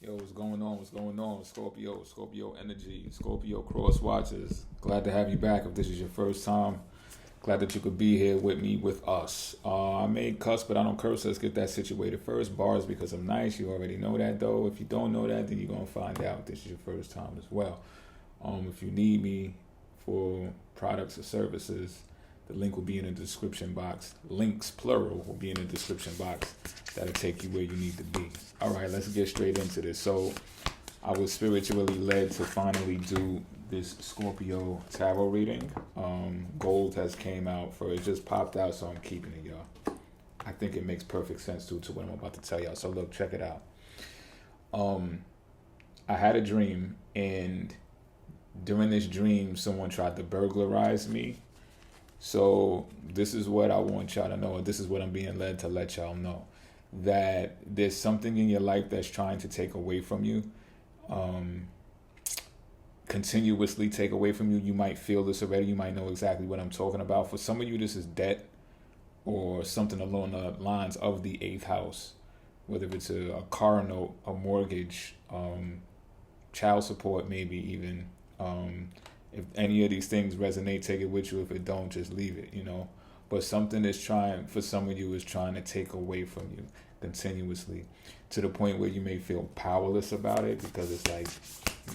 Yo, what's going on? What's going on? Scorpio energy, Scorpio cross watchers. Glad to have you back. If this is your first time, glad that you could be here with me, with us. I may cuss, but I don't curse. Let's get that situated first. Bars because I'm nice. You already know that, though. If you don't know that, then you're going to find out if this is your first time as well. If you need me for products or services, the link will be in the description box. Links, plural, will be in the description box. That'll take you where you need to be. All right, let's get straight into this. So I was spiritually led to finally do this Scorpio tarot reading. Gold has came out for it. Just popped out, so I'm keeping it, y'all. I think it makes perfect sense to what I'm about to tell y'all. So look, check it out. I had a dream, and during this dream, someone tried to burglarize me. So this is what I want y'all to know, or this is what I'm being led to let y'all know, that there's something in your life that's trying to take away from you, continuously take away from you. You might feel this already. You might know exactly what I'm talking about. For some of you, this is debt or something along the lines of the 8th house, whether it's a car note, a mortgage, child support, maybe even. If any of these things resonate, take it with you. If it don't, just leave it, But something is trying, for some of you, is trying to take away from you continuously, to the point where you may feel powerless about it, because it's like,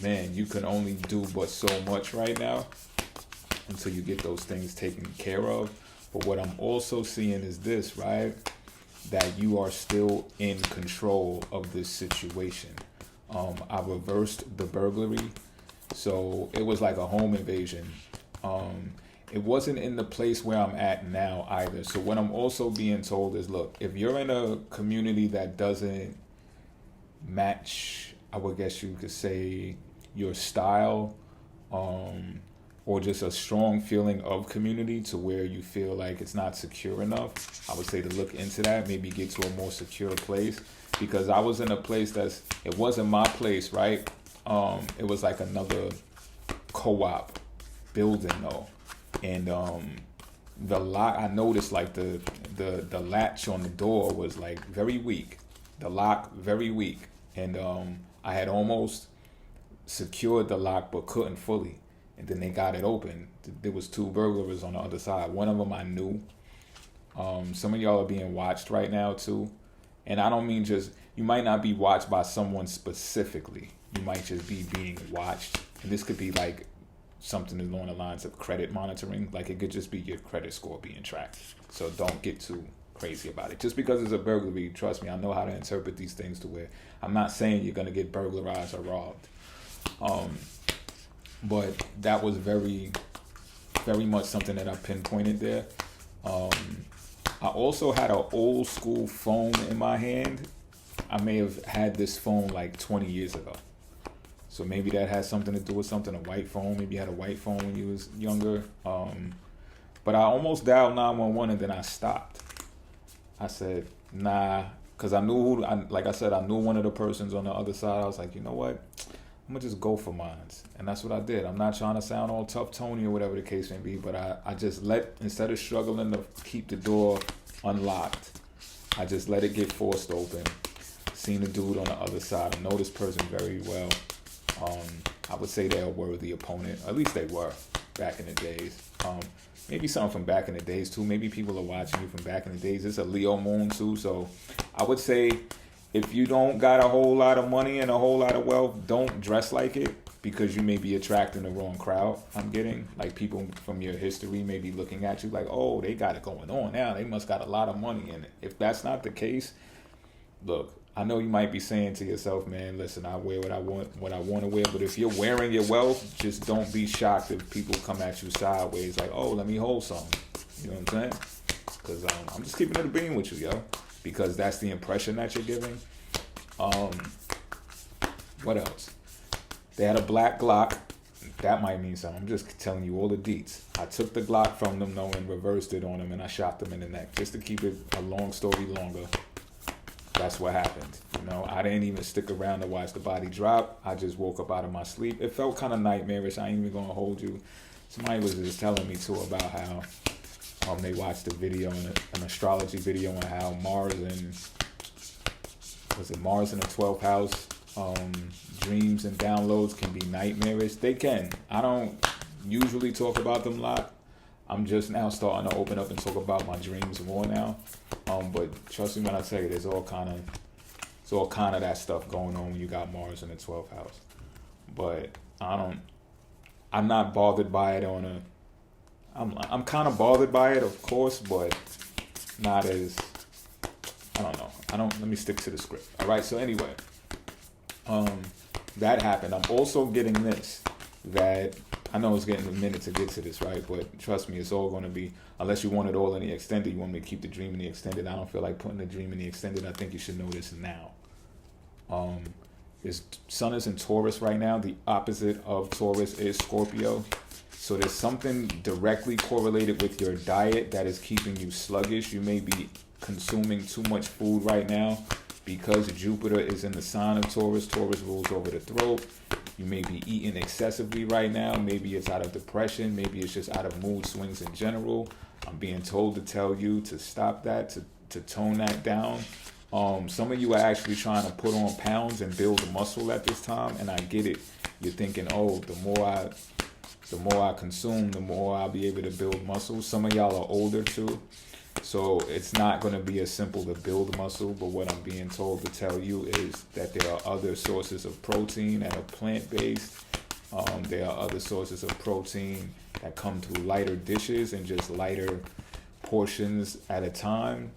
man, you can only do but so much right now until you get those things taken care of. But what I'm also seeing is this, right? That you are still in control of this situation. I reversed the burglary. So it was like a home invasion. It wasn't in the place where I'm at now either. So what I'm also being told is, look, if you're in a community that doesn't match, I would guess you could say, your style, or just a strong feeling of community to where you feel like it's not secure enough, I would say to look into that, maybe get to a more secure place. Because I was in a place it wasn't my place, right? It was like another co-op building though, and the lock, I noticed like the latch on the door was like very weak, the lock very weak, and I had almost secured the lock but couldn't fully, and then they got it open. There was 2 burglars on the other side. One of them I knew. Some of y'all are being watched right now too, and I don't mean just, you might not be watched by someone specifically. You might just be being watched. And this could be like something along the lines of credit monitoring. Like it could just be your credit score being tracked. So don't get too crazy about it. Just because it's a burglary, trust me, I know how to interpret these things to where I'm not saying you're going to get burglarized or robbed. But that was very, very much something that I pinpointed there. I also had an old school phone in my hand. I may have had this phone like 20 years ago. So maybe that has something to do with something, a white phone. Maybe you had a white phone when you was younger. But I almost dialed 911 and then I stopped. I said, nah, because I knew like I said, I knew one of the persons on the other side. I was like, you know what? I'm going to just go for mine. And that's what I did. I'm not trying to sound all tough Tony or whatever the case may be, but I just instead of struggling to keep the door unlocked, I just let it get forced open. Seen the dude on the other side. I know this person very well. I would say they're a worthy opponent. At least they were back in the days. Maybe some from back in the days too. Maybe people are watching you from back in the days. It's a Leo moon too. So I would say if you don't got a whole lot of money and a whole lot of wealth, don't dress like it, because you may be attracting the wrong crowd. I'm getting like people from your history may be looking at you like, oh, they got it going on now. They must got a lot of money. And if that's not the case, look, I know you might be saying to yourself, man, listen, I wear what I want to wear. But if you're wearing your wealth, just don't be shocked if people come at you sideways like, oh, let me hold something. You know what I'm saying? Because I'm just keeping it a beam with you, yo. Because that's the impression that you're giving. What else? They had a black Glock. That might mean something. I'm just telling you all the deets. I took the Glock from them, though, and reversed it on them, and I shot them in the neck. Just to keep it a long story longer. That's what happened. I didn't even stick around to watch the body drop. I just woke up out of my sleep. It felt kind of nightmarish. I ain't even going to hold you. Somebody was just telling me, too, about how they watched a video, an astrology video, on how Mars and was it Mars in the 12th house? Dreams and downloads can be nightmarish. They can. I don't usually talk about them a lot. I'm just now starting to open up and talk about my dreams more now. But trust me when I tell you, it's all kind of that stuff going on when you got Mars in the 12th house. But I'm not bothered by it I'm kind of bothered by it, of course, but not as, I don't know. Let me stick to the script. All right. So anyway, that happened. I'm also getting this, that I know it's getting a minute to get to this, right? But trust me, it's all going to be, unless you want it all in the extended, you want me to keep the dream in the extended. I don't feel like putting the dream in the extended. I think you should know this now. This Sun is in Taurus right now. The opposite of Taurus is Scorpio. So there's something directly correlated with your diet that is keeping you sluggish. You may be consuming too much food right now because Jupiter is in the sign of Taurus. Taurus rules over the throat. You may be eating excessively right now. Maybe it's out of depression. Maybe it's just out of mood swings in general. I'm being told to tell you to stop that, to tone that down. Some of you are actually trying to put on pounds and build muscle at this time, and I get it. You're thinking, oh, the more I consume, the more I'll be able to build muscle. Some of y'all are older too, so it's not going to be as simple to build muscle. But what I'm being told to tell you is that there are other sources of protein that are plant-based. There are other sources of protein that come through lighter dishes and just lighter portions at a time.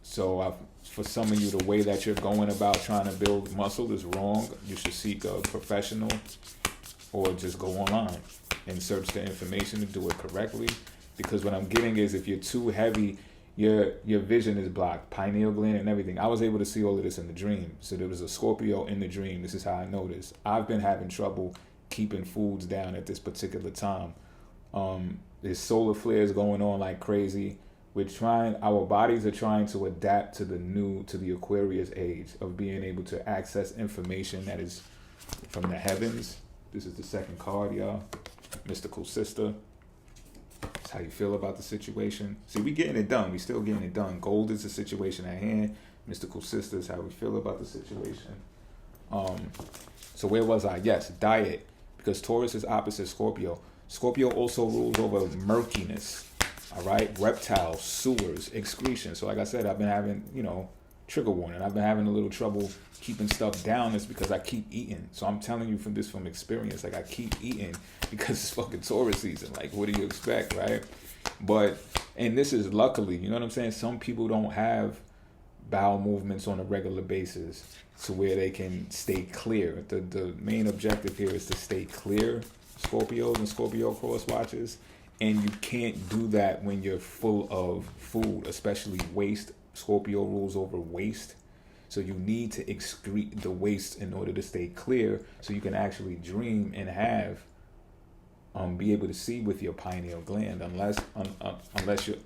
So for some of you, the way that you're going about trying to build muscle is wrong. You should seek a professional or just go online and search the information to do it correctly. Because what I'm getting is if you're too heavy, your vision is blocked, pineal gland and everything. I was able to see all of this in the dream. So there was a Scorpio in the dream. This is how I know this. I've been having trouble keeping foods down at this particular time. There's solar flares going on like crazy. Our bodies are trying to adapt to the Aquarius age of being able to access information that is from the heavens. This is the second card, y'all. Mystical Sister. That's how you feel about the situation. See, we getting it done. We still getting it done. Gold is the situation at hand. Mystical Sister is how we feel about the situation. So where was I? Yes, diet. Because Taurus is opposite Scorpio. Scorpio also rules over murkiness. All right, reptiles, sewers, excretion. So like I said, I've been having, trigger warning. I've been having a little trouble keeping stuff down. It's because I keep eating. So I'm telling you from experience. Like I keep eating because it's fucking Taurus season. Like what do you expect, right? And this is luckily, you know what I'm saying? Some people don't have bowel movements on a regular basis to where they can stay clear. The main objective here is to stay clear, Scorpios and Scorpio cross watchers. And you can't do that when you're full of food, especially waste. Scorpio rules over waste. So you need to excrete the waste in order to stay clear so you can actually dream and have, be able to see with your pineal gland. Unless you're,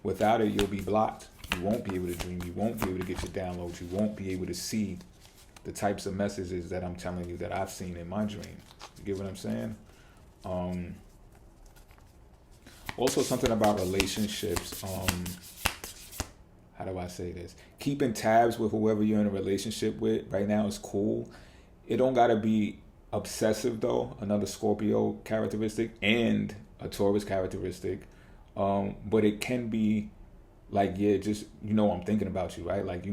without it, you'll be blocked. You won't be able to dream. You won't be able to get your downloads. You won't be able to see the types of messages that I'm telling you that I've seen in my dream. You get what I'm saying? Also something about relationships. How do I say this? Keeping tabs with whoever you're in a relationship with right now is cool. It don't gotta be obsessive though. Another Scorpio characteristic and a Taurus characteristic. But it can be like, yeah, just, I'm thinking about you, right? Like, you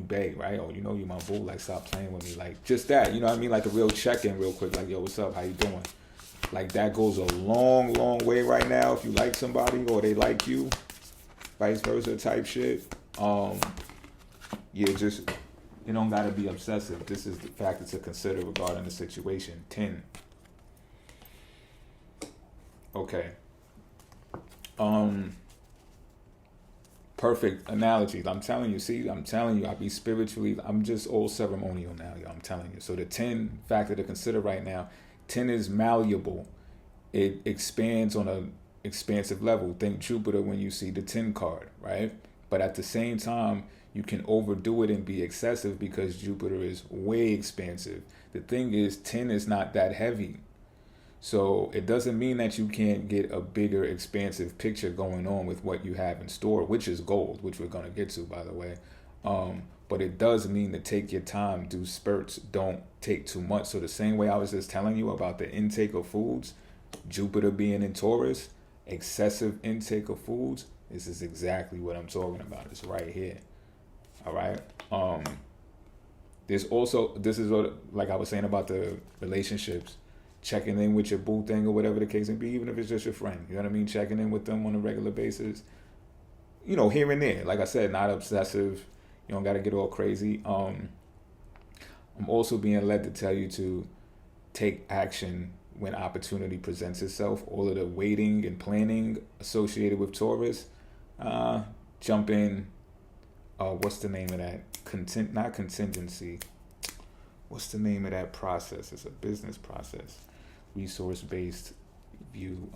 bae, right? Or, you my boo, like, stop playing with me. Like, just that, you know what I mean? Like a real check-in real quick. Like, yo, what's up? How you doing? Like that goes a long, long way right now. If you like somebody or they like you, vice versa type shit. Just, you don't gotta be obsessive. This is the factor to consider regarding the situation. 10. Okay. Perfect analogies. I'm telling you, I be spiritually, I'm just all ceremonial now, y'all. I'm telling you. So the 10 factor to consider right now. 10 is malleable. It expands on an expansive level. Think Jupiter when you see the 10 card, right? But at the same time, you can overdo it and be excessive because Jupiter is way expansive. The thing is, 10 is not that heavy. So it doesn't mean that you can't get a bigger, expansive picture going on with what you have in store, which is gold, which we're going to get to, by the way. But it does mean to take your time, do spurts, don't take too much. So the same way I was just telling you about the intake of foods, Jupiter being in Taurus, excessive intake of foods, this is exactly what I'm talking about. It's right here. All right. This is what, like I was saying about the relationships, checking in with your boo thing or whatever the case may be, even if it's just your friend. You know what I mean? Checking in with them on a regular basis. You know, here and there. Like I said, not obsessive. You don't got to get all crazy. I'm also being led to tell you to take action when opportunity presents itself. All of the waiting and planning associated with Taurus, jump in. What's the name of that? Not contingency. What's the name of that process? It's a business process. Resource-based view.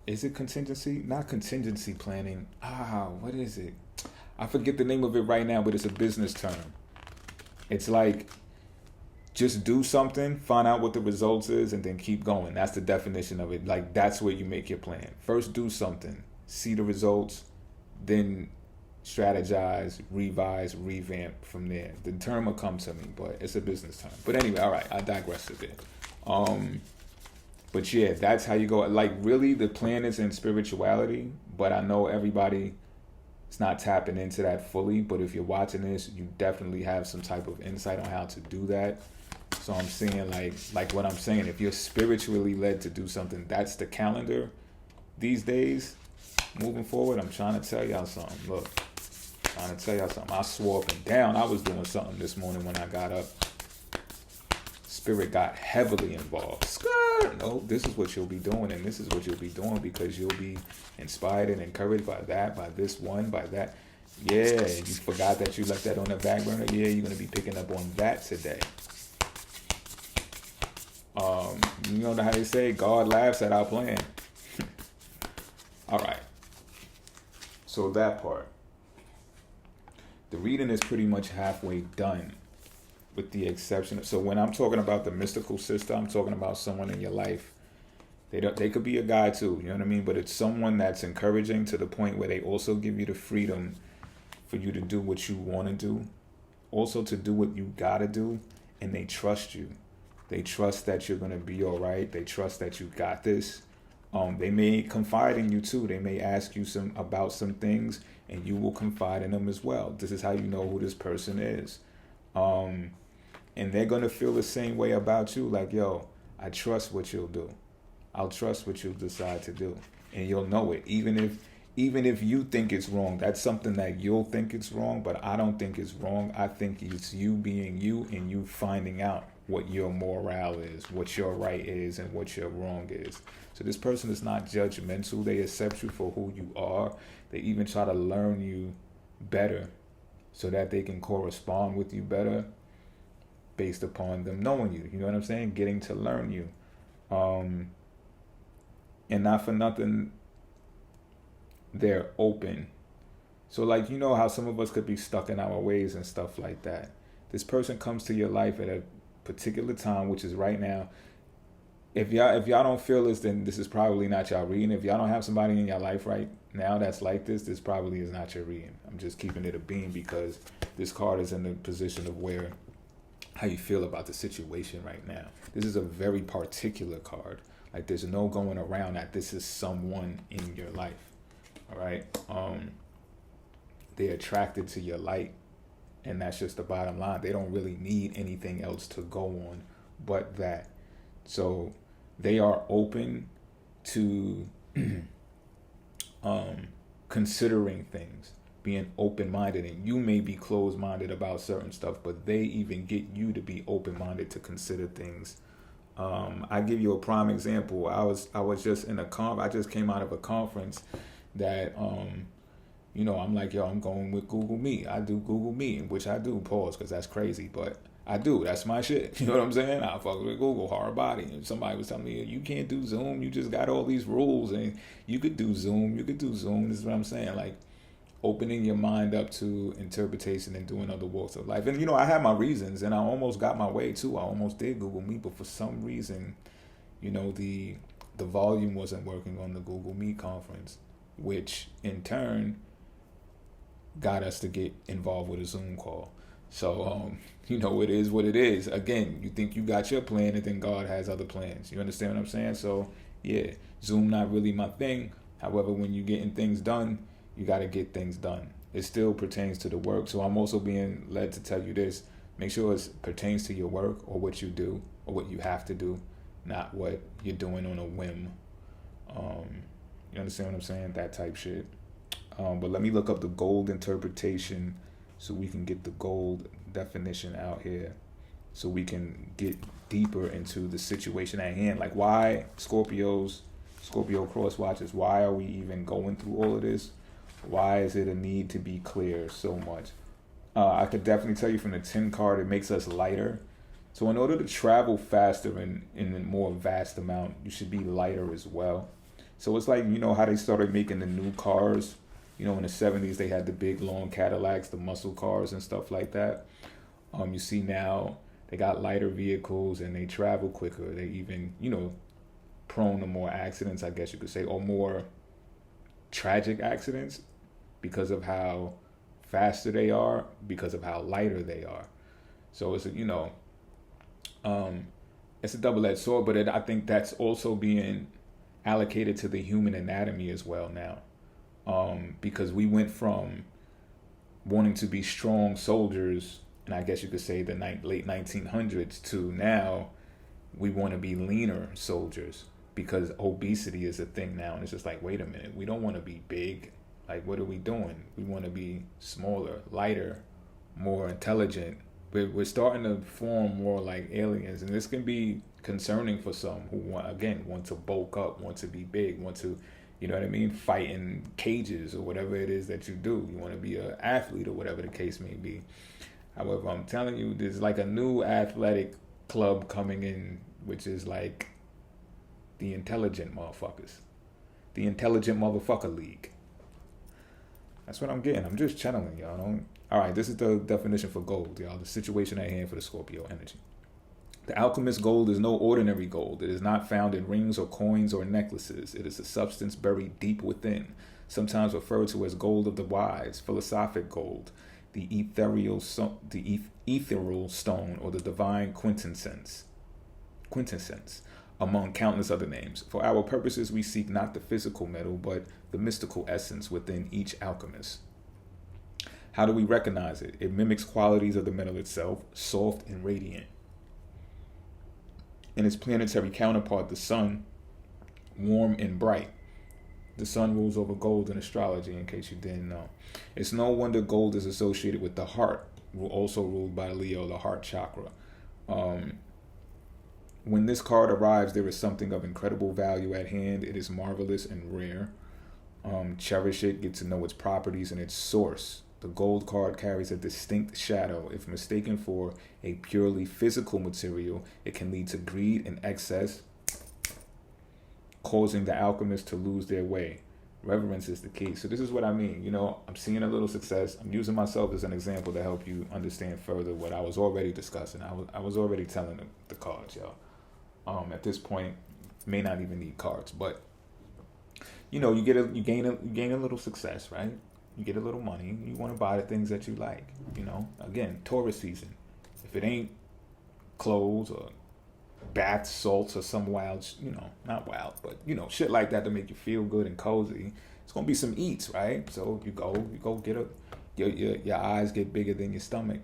Is it contingency? Not contingency planning. What is it? I forget the name of it right now, but it's a business term. It's like, just do something, find out what the results is, and then keep going. That's the definition of it. Like, that's where you make your plan. First, do something, see the results, then strategize, revise, revamp from there. The term will come to me, but it's a business term. But anyway, all right, I digress a bit. But yeah, that's how you go. Like, really, the plan is in spirituality, but I know everybody is not tapping into that fully. But if you're watching this, you definitely have some type of insight on how to do that. So I'm saying, like what I'm saying, if you're spiritually led to do something, that's the calendar these days. Moving forward, I'm trying to tell y'all something. Look, I swore up and down I was doing something this morning when I got up. Spirit got heavily involved. No, this is what you'll be doing, and this is what you'll be doing because you'll be inspired and encouraged by that, by this one, by that. Yeah, you forgot that you left that on the back burner. Yeah, you're going to be picking up on that today. You know how they say, God laughs at our plan. All right. So that part. The reading is pretty much halfway done, with the exception of, so when I'm talking about the mystical sister, I'm talking about someone in your life. They could be a guy too, you know what I mean? But it's someone that's encouraging to the point where they also give you the freedom for you to do what you want to do, also to do what you got to do, and they trust you. They trust that you're going to be all right. They trust that you got this. They may confide in you too. They may ask you about some things, and you will confide in them as well. This is how you know who this person is. And they're going to feel the same way about you. Like, yo, I trust what you'll do. I'll trust what you'll decide to do. And you'll know it. Even if you think it's wrong, that's something that you'll think it's wrong, but I don't think it's wrong. I think it's you being you and you finding out what your morale is, what your right is, and what your wrong is. So this person is not judgmental. They accept you for who you are. They even try to learn you better so that they can correspond with you better based upon them knowing you. You know what I'm saying? Getting to learn you. And not for nothing, they're open. So like, you know how some of us could be stuck in our ways and stuff like that. This person comes to your life at a particular time, which is right now. If y'all don't feel this, then this is probably not y'all reading. If y'all don't have somebody in your life right now that's like this probably is not your reading. I'm just keeping it a beam because this card is in the position of where how you feel about the situation right now. This is a very particular card. Like, there's no going around that this is someone in your life. All right. They're attracted to your light, and that's just the bottom line. They don't really need anything else to go on but that. So they are open to considering things, being open-minded, and you may be closed-minded about certain stuff, but they even get you to be open-minded to consider things. I give you a prime example. I was just in I just came out of a conference that I'm like, yo, I'm going with Google Meet. I do Google Meet, which I do, pause, because that's crazy, but I do. That's my shit. You know what I'm saying? I fuck with Google, hard body. And somebody was telling me, you can't do Zoom. You just got all these rules, and you could do Zoom. This is what I'm saying. Like, opening your mind up to interpretation and doing other walks of life. And I had my reasons, and I almost got my way too. I almost did Google Meet, but for some reason, the volume wasn't working on the Google Meet conference, which in turn got us to get involved with a Zoom call. So, it is what it is. Again, you think you got your plan, and then God has other plans. You understand what I'm saying? So, yeah, Zoom not really my thing. However, when you're getting things done, you got to get things done. It still pertains to the work. So I'm also being led to tell you this. Make sure it pertains to your work or what you do or what you have to do, not what you're doing on a whim. You understand what I'm saying? That type shit. But let me look up the gold interpretation so we can get the gold definition out here, so we can get deeper into the situation at hand. Like, why Scorpio cross watchers, why are we even going through all of this? Why is it a need to be clear so much? I could definitely tell you from the 10 card, it makes us lighter. So in order to travel faster in a more vast amount, you should be lighter as well. So it's like, how they started making the new cars. In the 70s, they had the big, long Cadillacs, the muscle cars and stuff like that. You see now they got lighter vehicles and they travel quicker. They even, prone to more accidents, I guess you could say, or more tragic accidents because of how faster they are, because of how lighter they are. So it's it's a double-edged sword, but I think that's also being allocated to the human anatomy as well now, because we went from wanting to be strong soldiers, and I guess you could say the late 1900s, to now we want to be leaner soldiers because obesity is a thing now. And it's just like, wait a minute, we don't want to be big. Like, what are we doing? We want to be smaller, lighter, more intelligent. We're starting to form more like aliens, and this can be concerning for some who want to bulk up, want to be big, want to, fight in cages or whatever it is that you do. You want to be an athlete or whatever the case may be. However, I'm telling you, there's like a new athletic club coming in, which is like the intelligent motherfuckers. The intelligent motherfucker league. That's what I'm getting. I'm just channeling, y'all. All right, this is the definition for gold, y'all. The situation at hand for the Scorpio energy. The alchemist gold is no ordinary gold. It is not found in rings or coins or necklaces. It is a substance buried deep within, sometimes referred to as gold of the wise, philosophic gold, the ethereal stone, or the divine quintessence, among countless other names. For our purposes, we seek not the physical metal, but the mystical essence within each alchemist. How do we recognize it? It mimics qualities of the metal itself, soft and radiant. And its planetary counterpart, the sun, warm and bright. The sun rules over gold in astrology, in case you didn't know. It's no wonder gold is associated with the heart, also ruled by Leo, the heart chakra. When this card arrives, there is something of incredible value at hand. It is marvelous and rare. Cherish it, get to know its properties and its source. The gold card carries a distinct shadow. If mistaken for a purely physical material, it can lead to greed and excess, causing the alchemists to lose their way. Reverence is the key. So this is what I mean. I'm seeing a little success. I'm using myself as an example to help you understand further what I was already discussing. I was already telling the cards, y'all. At this point, may not even need cards, but you gain a little success, right? You get a little money. You want to buy the things that you like. Again, Taurus season. If it ain't clothes or bath salts or some wild, not wild, but shit like that to make you feel good and cozy, it's gonna be some eats, right? So you go get your eyes get bigger than your stomach.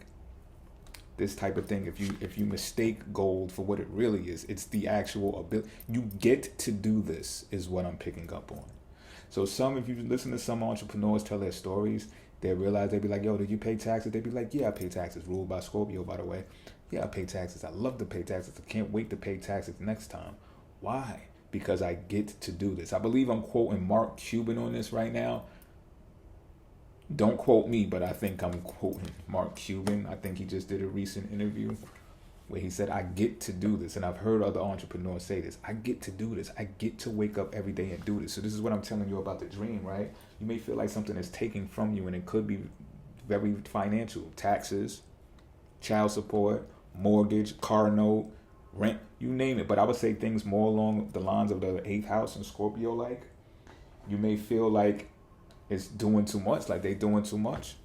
This type of thing. If you mistake gold for what it really is, it's the actual ability. You get to do this is what I'm picking up on. So if you listen to some entrepreneurs tell their stories, they realize, they be like, yo, did you pay taxes? They be like, yeah, I pay taxes. Ruled by Scorpio, by the way. Yeah, I pay taxes. I love to pay taxes. I can't wait to pay taxes next time. Why? Because I get to do this. I believe I'm quoting Mark Cuban on this right now. Don't quote me, but I think I'm quoting Mark Cuban. I think he just did a recent interview where he said, I get to do this. And I've heard other entrepreneurs say this. I get to do this. I get to wake up every day and do this. So this is what I'm telling you about the dream, right? You may feel like something is taken from you, and it could be very financial. Taxes, child support, mortgage, car note, rent, you name it. But I would say things more along the lines of the 8th house and Scorpio, like you may feel like it's doing too much, like they doing too much.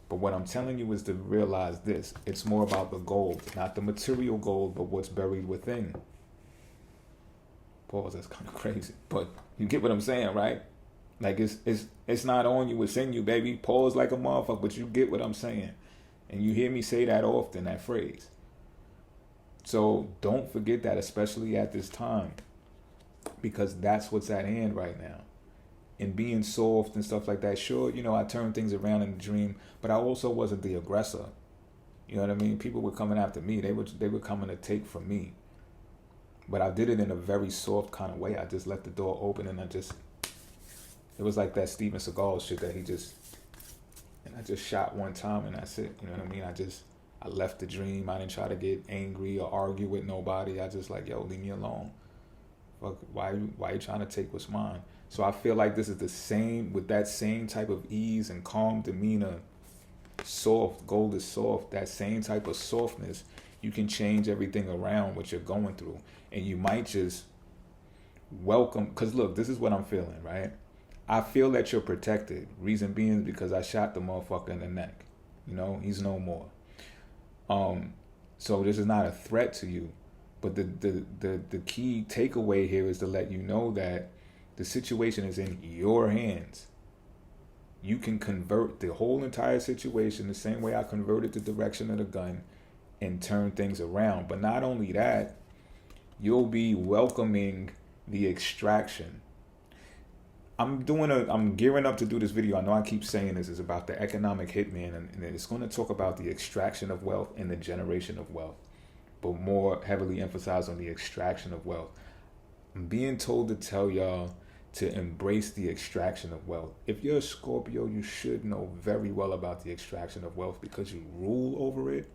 But what I'm telling you is to realize this. It's more about the gold, not the material gold, but what's buried within. Pause, that's kind of crazy. But you get what I'm saying, right? Like it's not on you, it's in you, baby. Pause like a motherfucker, but you get what I'm saying. And you hear me say that often, that phrase. So don't forget that, especially at this time, because that's what's at hand right now. And being soft and stuff like that, sure, you know, I turned things around in the dream, but I also wasn't the aggressor. You know what I mean? People were coming after me. They were coming to take from me. But I did it in a very soft kind of way. I just left the door open, and it was like that Steven Seagal shit that I just shot one time, and that's it. You know what I mean? I left the dream. I didn't try to get angry or argue with nobody. I just like, yo, leave me alone. Fuck, why you trying to take what's mine? So I feel like this is the same, with that same type of ease and calm demeanor, soft, gold is soft, that same type of softness, you can change everything around what you're going through. And you might just welcome, because look, this is what I'm feeling, right? I feel that you're protected. Reason being is because I shot the motherfucker in the neck. You know, he's no more. So this is not a threat to you. But the key takeaway here is to let you know that the situation is in your hands. You can convert the whole entire situation the same way I converted the direction of the gun and turn things around. But not only that, you'll be welcoming the extraction. I'm gearing up to do this video. I know I keep saying this is about the economic hitman, and it's going to talk about the extraction of wealth and the generation of wealth, but more heavily emphasized on the extraction of wealth. I'm being told to tell y'all to embrace the extraction of wealth. If you're a Scorpio, you should know very well about the extraction of wealth because you rule over it.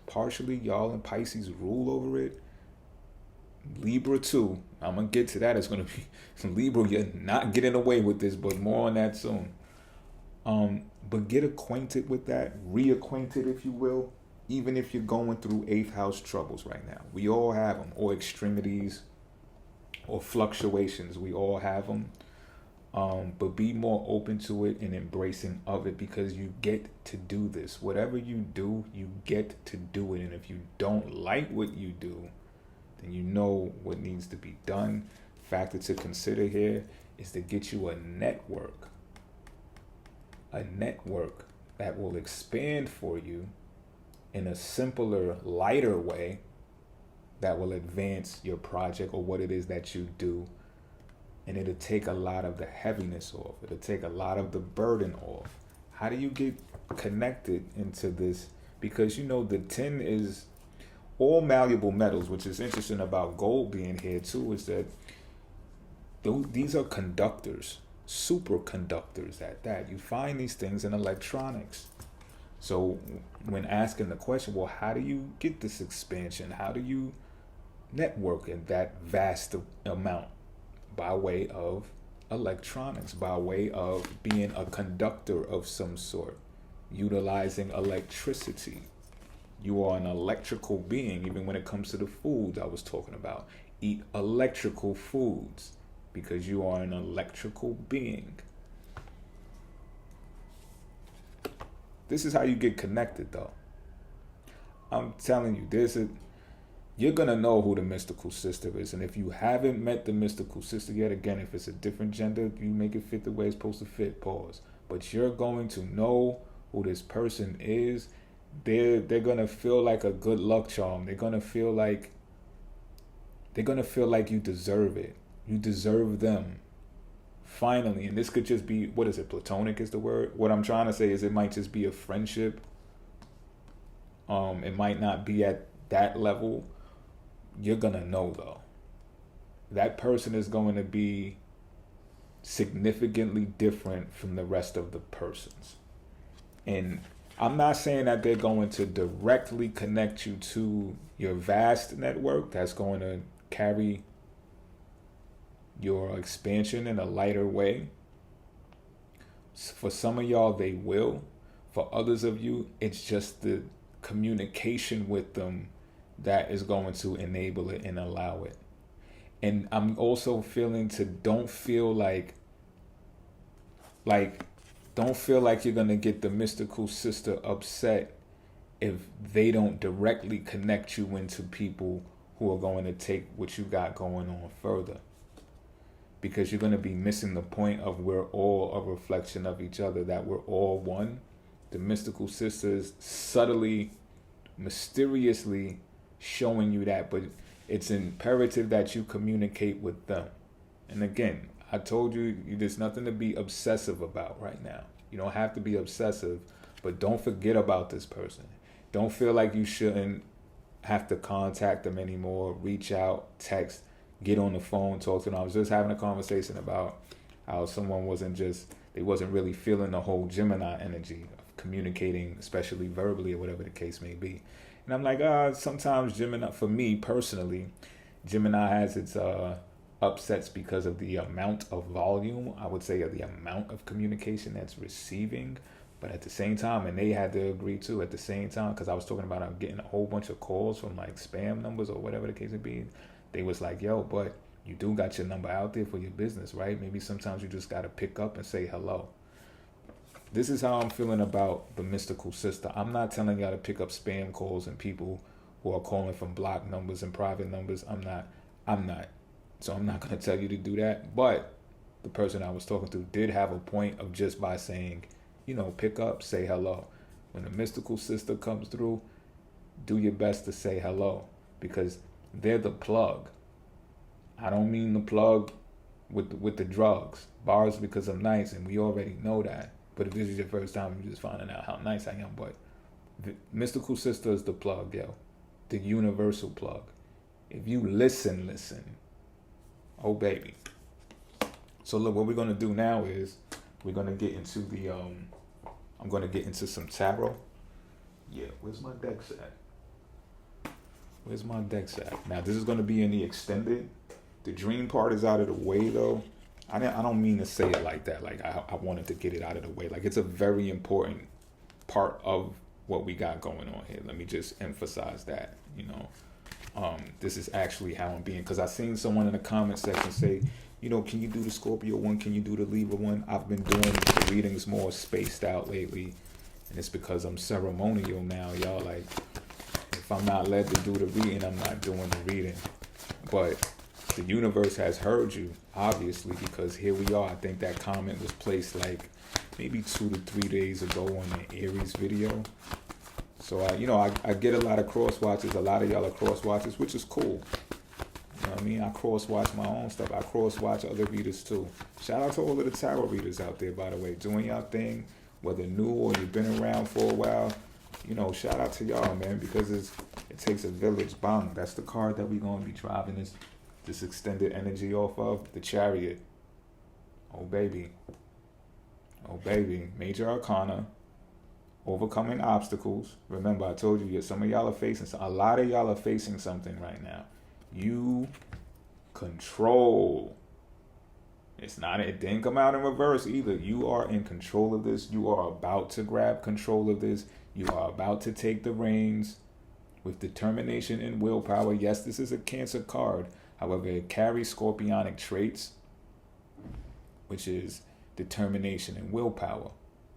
Partially, y'all and Pisces rule over it. Libra too. I'm going to get to that. It's going to be some Libra. You're not getting away with this, but more on that soon. But get acquainted with that. Reacquainted, if you will. Even if you're going through 8th house troubles right now. We all have them. Or extremities. Or fluctuations. We all have them. But be more open to it and embracing of it, because you get to do this. Whatever you do, you get to do it. And if you don't like what you do, then you know what needs to be done. Factor to consider here is to get you a network. A network that will expand for you in a simpler, lighter way that will advance your project or what it is that you do. And it'll take a lot of the heaviness off. It'll take a lot of the burden off. How do you get connected into this? Because, you know, the 10 is all malleable metals, which is interesting about gold being here too, is that these are conductors, superconductors at that. You find these things in electronics. So when asking the question, well, how do you get this expansion? How do you network in that vast amount? By way of electronics, by way of being a conductor of some sort, utilizing electricity. You are an electrical being, even when it comes to the foods I was talking about. Eat electrical foods because you are an electrical being. This is how you get connected, though. I'm telling you, you're going to know who the mystical sister is. And if you haven't met the mystical sister yet, again, if it's a different gender, you make it fit the way it's supposed to fit, pause. But you're going to know who this person is. They're going to feel like a good luck charm. They're going to feel like you deserve it. You deserve them. Finally, and this could just be, what is it, platonic is the word? What I'm trying to say is it might just be a friendship. It might not be at that level. You're going to know, though. That person is going to be significantly different from the rest of the persons. And I'm not saying that they're going to directly connect you to your vast network that's going to carry your expansion in a lighter way. For some of y'all, they will. For others of you, it's just the communication with them that is going to enable it and allow it. And I'm also feeling to don't feel like you're going to get the mystical sister upset if they don't directly connect you into people who are going to take what you got going on further. Because you're going to be missing the point of we're all a reflection of each other, that we're all one. The mystical sisters subtly, mysteriously showing you that, but it's imperative that you communicate with them. And again, I told you, there's nothing to be obsessive about right now. You don't have to be obsessive, but don't forget about this person. Don't feel like you shouldn't have to contact them anymore, reach out, text, get on the phone, talk to them. I was just having a conversation about how someone wasn't really feeling the whole Gemini energy of communicating, especially verbally or whatever the case may be. And I'm like, sometimes Gemini, for me personally, Gemini has its upsets because of the amount of volume, I would say, of the amount of communication that's receiving. But at the same time, and they had to agree too at the same time, because I was talking about I'm getting a whole bunch of calls from like spam numbers or whatever the case may be. They was like, yo, but you do got your number out there for your business, right? Maybe sometimes you just got to pick up and say hello. This is how I'm feeling about the mystical sister. I'm not telling y'all to pick up spam calls and people who are calling from blocked numbers and private numbers. I'm not. So I'm not going to tell you to do that. But the person I was talking to did have a point of just by saying, pick up, say hello. When the mystical sister comes through, do your best to say hello, because they're the plug. I don't mean the plug with the drugs. Bars because I'm nice, and we already know that. But if this is your first time, you're just finding out how nice I am. But the mystical sister is the plug, yo. The universal plug. If you listen. Oh, baby. So look, what we're going to do now is we're going to get into I'm going to get into some tarot. Yeah, where's my decks at? Now, this is going to be in the extended. The dream part is out of the way, though. I don't mean to say it like that. Like, I wanted to get it out of the way. Like, it's a very important part of what we got going on here. Let me just emphasize that, this is actually how I'm being. Because I seen someone in the comment section say, can you do the Scorpio one? Can you do the Libra one? I've been doing the readings more spaced out lately. And it's because I'm ceremonial now, y'all. Like, if I'm not led to do the reading, I'm not doing the reading. But the universe has heard you, obviously, because here we are. I think that comment was placed like maybe 2 to 3 days ago on the Aries video. So, I get a lot of cross watches. A lot of y'all are cross watches, which is cool. You know what I mean? I cross watch my own stuff. I cross watch other readers too. Shout out to all of the tarot readers out there, by the way, doing y'all thing, whether new or you've been around for a while. Shout out to y'all, man, because it takes a village. Bang. That's the card that we're going to be driving this extended energy off of, the chariot. Oh baby. Major arcana, overcoming obstacles. Remember, I told you, some of y'all are facing, a lot of y'all are facing something right now. You control. It didn't come out in reverse either. You are in control of this. You are about to grab control of this. You are about to take the reins with determination and willpower. Yes, this is a Cancer card. However, it carries scorpionic traits, which is determination and willpower.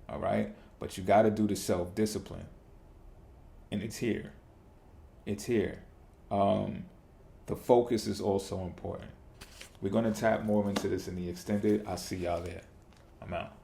All right? But you got to do the self-discipline. And it's here. The focus is also important. We're going to tap more into this in the extended. I'll see y'all there. I'm out.